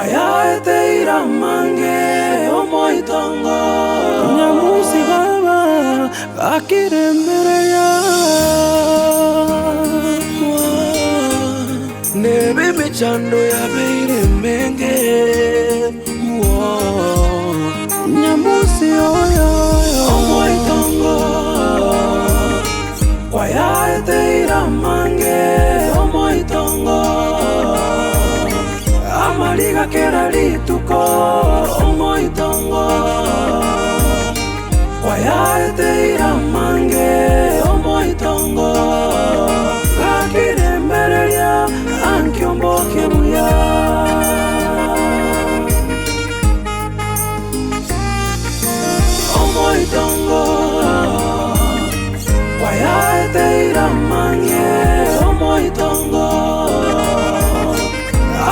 Wayaete iramange omoitongo Nyamusi baba bakiremereya Nebe mechando ya beire menge Nyamusi oyo omoitongo Wayaete iramange omoitongo Amaliga kera lituko omoitongo Wayaete iramange omoitongo Gakiremereria ankiomboke buya Omoitongo Wayaete iramange omoitongo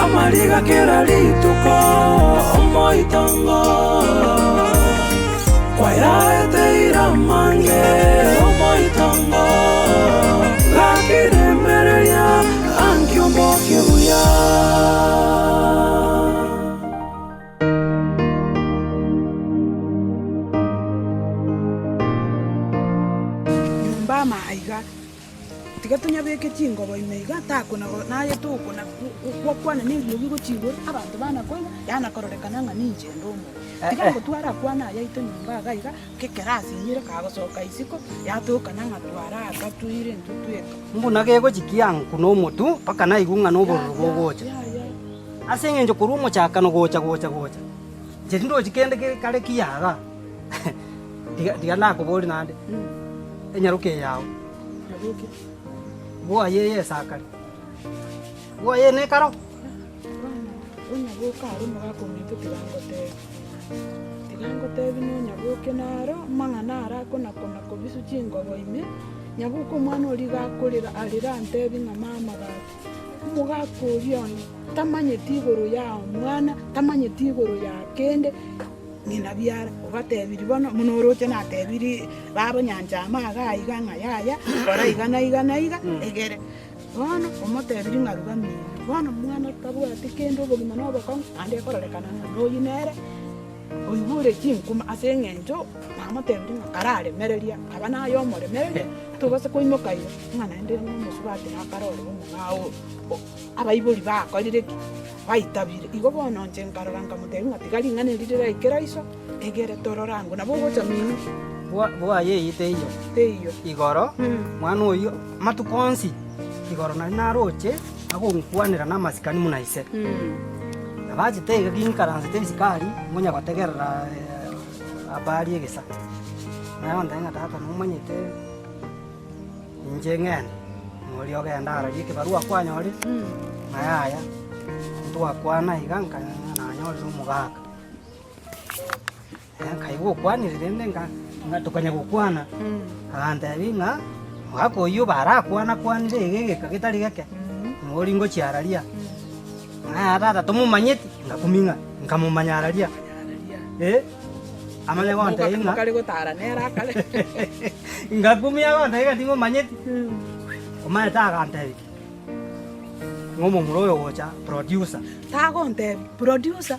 Amaliga kera lituko omoitongo Wayaete iramange omoitongo Gakiremereria ankiomboke buya Nyumba maiga Tigatunya beke chingo boimeiga takuna naye tukuna kwana n'ibyo bigo chigoro abantu bana kwena yana kororekana nga ninje ndomo tigango twara kwana yaito nyumba gaiga kekerasi nyire kagosoka isiko yatukana nga twara akatwire ntutweka mbuna gego chikiang kuno mutu paka na igunga no borugo gocha asenge njo kurumo chaka no gocha jerindo chikende kale kiyaga diga na ko boli nande enyaruke yawo yaruke Boa ye sakari. Boa ye ne karo. Unya boka rumo gako mito tigango te bino nya boke naro manga nara kona ko bisu chingo boime nya boko mwana oli gakorera alira ntebi nga mama gati. Muga korioni tamanye tigoro ya mwana tamanye tigoro ya kende ngina byara obatebiri bono munoroche na tebiri babo nyanja amaga iganga yaya ora igana egere bono omotebiri ngarugami bono mwana kabwati kendo bogima no bokon ande kororekana no yinere oyibure chinkuma asengenjo namotebiri ngakarare mereria abana yo more mereria tubase koimoka iyo mwana ende musubati nakarore umugao abayiburi bakorire baitabire igo bono nje nkaroranga mutebi ngatigari ngane ririra ikera iso egere tororango nabo gocha minu boa ye ite iyo igoro mwana oyo matukonsi igoro na roche agongkwanira na masikani munaise abaje tega ginkaranze tebisikari munya bategerera abari egesa nayo ndanga tata numanyite nje ngene muri ogenda ara yike barua kwanyori ayaya twakwana iganka na nyori umugaka kaigo kwanire nga tukanya gukwana anda binga ngako iyo barakwana kwanire egege kagitari gake muri ngo chiararia tata tumumanyeti ngakuminga ngamumanyararia amanya wonte inga kale gotara nera kale ngakumia wonte iga timo manyeti omaya tagantebi ngomo muroyo gocha producer tagonte producer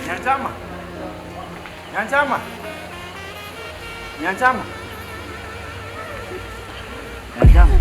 Nyanchama. Nyanchama. Nyanchama. Nyanchama.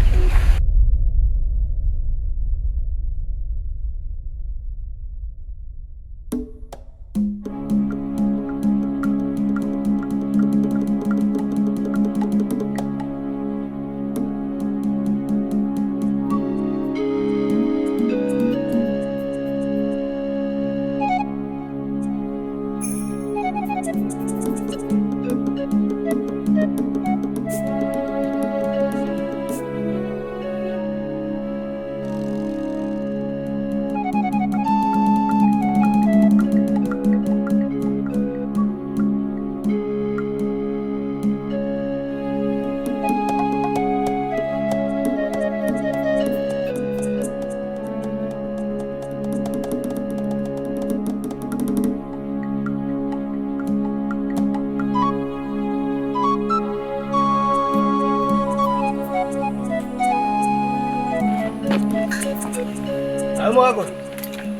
Mwako.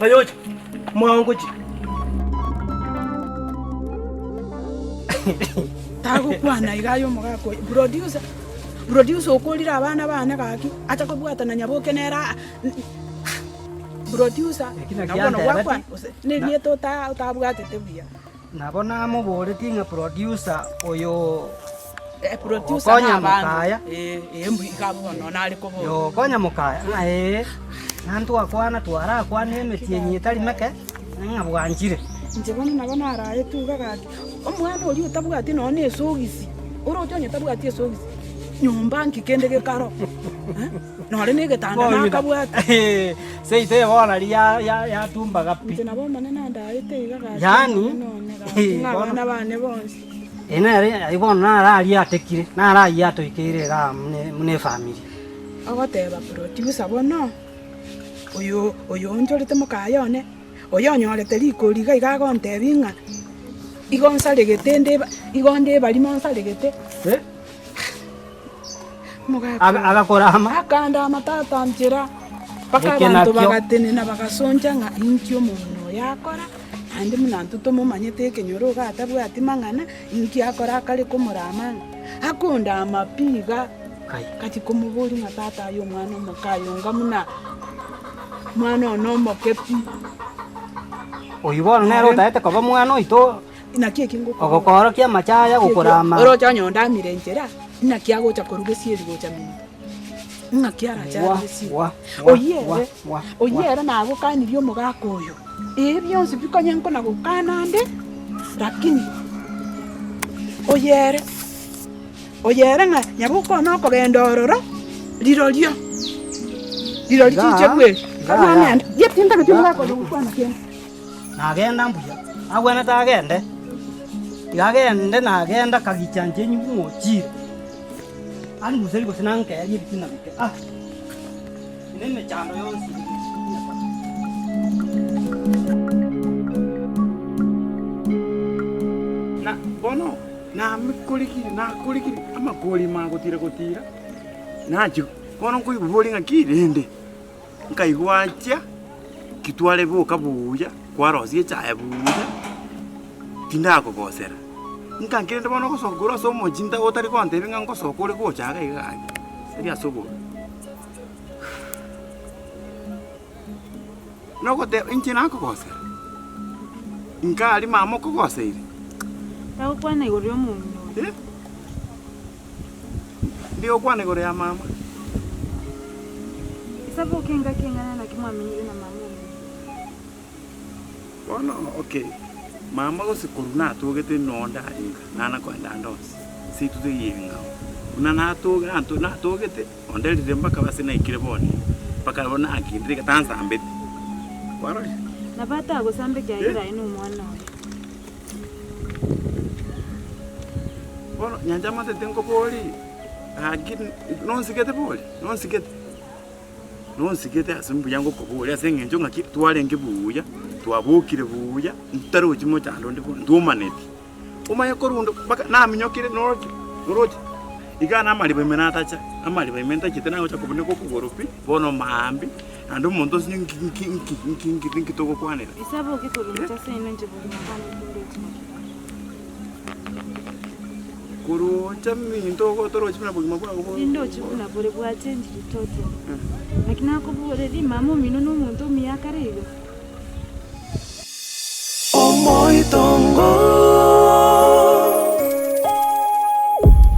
Ayoje. Mwangoji. Tago kwana igayo mugako. Producer okolira abana bana gaki. Acha kubwata na nyaboke nera. Producer. Nabona wakwa. Ne lieto utabwatete buya. Nabona muboreti nga producer oyo producer konya mukaya. Embu ikabona nali ko. Yo konya mukaya. Nantu akwana twara akwana emeti enyitari meke ngabwanjire njebona nabona araye tuga gaki omwana oli utabwati none esogisi orojo nyetabwati esogisi nyumba nkikende gekaro nore negetanda nakabwata seite bona ya tumba gapi nabona nanda ayete gaki yani ngabana bane bonse ena ibona nara atekire nara yatoikire ga mune family agoteba producer bono oyo njorete mukayone oyo nyorete likoriga igagontebinga igonsaregete ndeba igonde bali monsaregete agakora ama akanda amatata njira paka abantu bagatenena bagasonja nga inkyo muno yakora andi munantu tomumanyete kenyoro gatabwati mang'ana inki akora kale kumurama akunda amapiga kati kumubuli matata yo mwana mukayonga muna mwana no mokepi oyibona nero taete koba mwana oito inakie kingo ogokoro kia machaya gukurama orocha nyonda mirenjera inakia gocha korugesieri gocha mimi inakia racha resi oyere na gukanirio mugako uyu byonse bikonyenko na gukanande lakini oyere nga nyabuko no kogenda ororo lirorio chiche bwe kana yetinda bitumwa ko gukwana kene nagenda mbuya agwena tagende igagende nagenda kagichanje nyumuchire ani museri gosinanke yari bitina bike nene chando yonsi na bono na kulikiri amagoli magotira gotira najo bono kuibulinga kirende nkaigwacha kitwale boka buya kwarosie chaya buya tindako gosera nkankirende bono gosokura somo jinda otari konte binga ngosokore gochaga iganye seria sobo nogote inchina ko gosera nkali mama ko goseire tago kwana igoro yo munyo ndio kwana igoro ya mama isabu kenga na kimwamenyire na mama bono okay mama gosikuru atugete nonda aringa nana kwenda ndosi situ tuyinga una natuga antu natugete ondelire mpaka basi na ikire bone mpaka bona akindire katanza ambete kwaro na bata go sambe kya ira ino mwana Bono nyanja matete ngo boli. Agin non sigete boli. Non sigete asimbu yango ko boli asenge njo ngaki twale ngibuya. Twabukire buya. Ntaro chimo chando ndumaneti. Umaya korundo baka na minyokire noroje. Igana amali bemena tacha. Amali bementa chitena ucha kubune ko kugoropi. Bono maambi. Ando mondo nki toko kwanera. Isabo ke korundo cha sene nje bugima kana kindochi. Kuru chami toko toro chimna bugima kwa ko. Indochi kuna bore bwa change toto. Lakini ako bore di mamo minono muntu miyakarego.